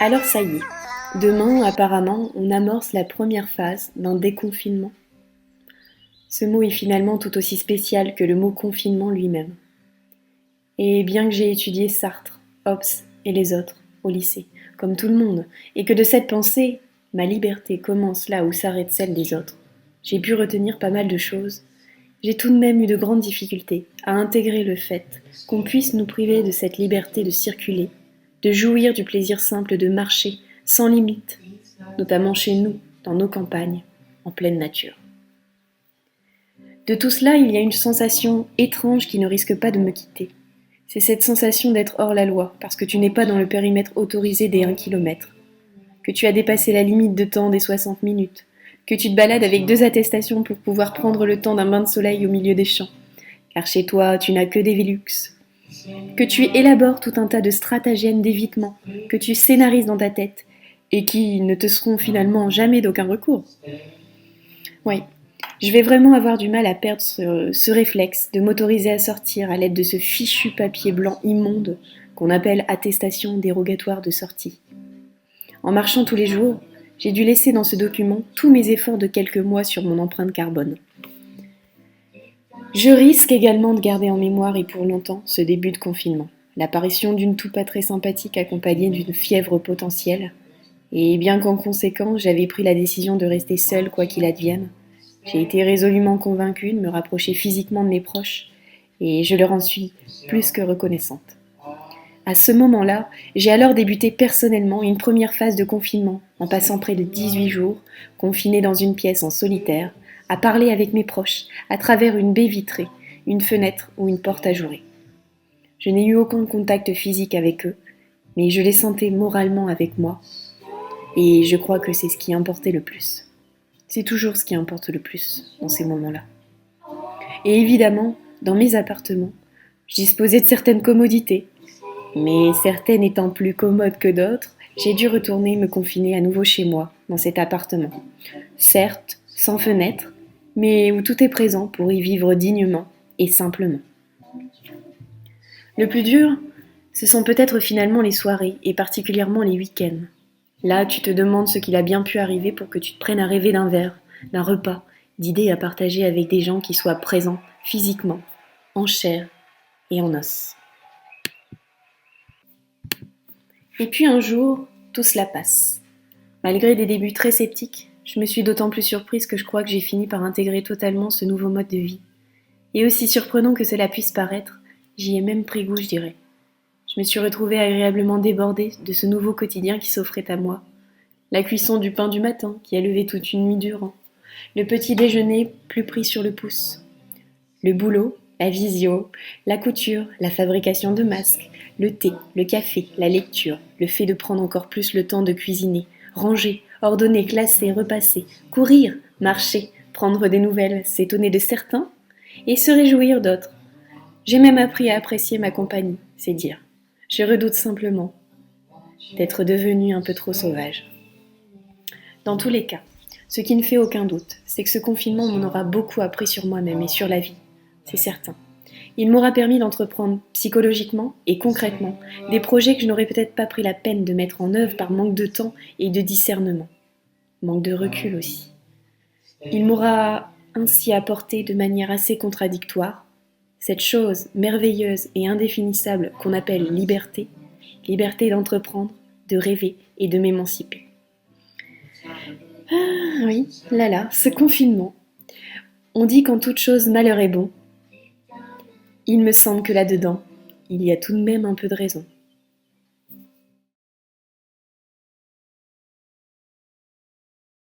Alors ça y est, demain apparemment on amorce la première phase d'un déconfinement. Ce mot est finalement tout aussi spécial que le mot confinement lui-même. Et bien que j'ai étudié Sartre, Hobbes et les autres au lycée, comme tout le monde, et que de cette pensée, ma liberté commence là où s'arrête celle des autres, j'ai pu retenir pas mal de choses. J'ai tout de même eu de grandes difficultés à intégrer le fait qu'on puisse nous priver de cette liberté de circuler, de jouir du plaisir simple de marcher sans limite, notamment chez nous, dans nos campagnes, en pleine nature. De tout cela, il y a une sensation étrange qui ne risque pas de me quitter. C'est cette sensation d'être hors la loi, parce que tu n'es pas dans le périmètre autorisé des 1 kilomètre, que tu as dépassé la limite de temps des 60 minutes, que tu te balades avec 2 attestations pour pouvoir prendre le temps d'un bain de soleil au milieu des champs, car chez toi, tu n'as que des Velux, que tu élabores tout un tas de stratagèmes d'évitement, que tu scénarises dans ta tête, et qui ne te seront finalement jamais d'aucun recours. Oui, je vais vraiment avoir du mal à perdre ce réflexe de m'autoriser à sortir à l'aide de ce fichu papier blanc immonde qu'on appelle attestation dérogatoire de sortie. En marchant tous les jours, j'ai dû laisser dans ce document tous mes efforts de quelques mois sur mon empreinte carbone. Je risque également de garder en mémoire et pour longtemps ce début de confinement, l'apparition d'une toux pas très sympathique accompagnée d'une fièvre potentielle, et bien qu'en conséquence j'avais pris la décision de rester seule quoi qu'il advienne, j'ai été résolument convaincue de me rapprocher physiquement de mes proches, et je leur en suis plus que reconnaissante. À ce moment-là, j'ai alors débuté personnellement une première phase de confinement, en passant près de 18 jours, confinée dans une pièce en solitaire, à parler avec mes proches, à travers une baie vitrée, une fenêtre ou une porte ajourée. Je n'ai eu aucun contact physique avec eux, mais je les sentais moralement avec moi, et je crois que c'est ce qui importait le plus. C'est toujours ce qui importe le plus dans ces moments-là. Et évidemment, dans mes appartements, je disposais de certaines commodités, mais certaines étant plus commodes que d'autres, j'ai dû retourner me confiner à nouveau chez moi, dans cet appartement. Certes, sans fenêtre, mais où tout est présent pour y vivre dignement et simplement. Le plus dur, ce sont peut-être finalement les soirées, et particulièrement les week-ends. Là, tu te demandes ce qu'il a bien pu arriver pour que tu te prennes à rêver d'un verre, d'un repas, d'idées à partager avec des gens qui soient présents physiquement, en chair et en os. Et puis un jour, tout cela passe. Malgré des débuts très sceptiques, je me suis d'autant plus surprise que je crois que j'ai fini par intégrer totalement ce nouveau mode de vie. Et aussi surprenant que cela puisse paraître, j'y ai même pris goût, je dirais. Je me suis retrouvée agréablement débordée de ce nouveau quotidien qui s'offrait à moi. La cuisson du pain du matin, qui a levé toute une nuit durant. Le petit déjeuner plus pris sur le pouce. Le boulot, la visio, la couture, la fabrication de masques, le thé, le café, la lecture, le fait de prendre encore plus le temps de cuisiner, ranger, ordonner, classer, repasser, courir, marcher, prendre des nouvelles, s'étonner de certains et se réjouir d'autres. J'ai même appris à apprécier ma compagnie, c'est dire. Je redoute simplement d'être devenue un peu trop sauvage. Dans tous les cas, ce qui ne fait aucun doute, c'est que ce confinement m'en aura beaucoup appris sur moi-même et sur la vie, c'est certain. Il m'aura permis d'entreprendre psychologiquement et concrètement des projets que je n'aurais peut-être pas pris la peine de mettre en œuvre par manque de temps et de discernement. Manque de recul aussi. Il m'aura ainsi apporté de manière assez contradictoire cette chose merveilleuse et indéfinissable qu'on appelle liberté, liberté d'entreprendre, de rêver et de m'émanciper. Ah oui, là, ce confinement. On dit qu'en toute chose malheur est bon. Il me semble que là-dedans, il y a tout de même un peu de raison.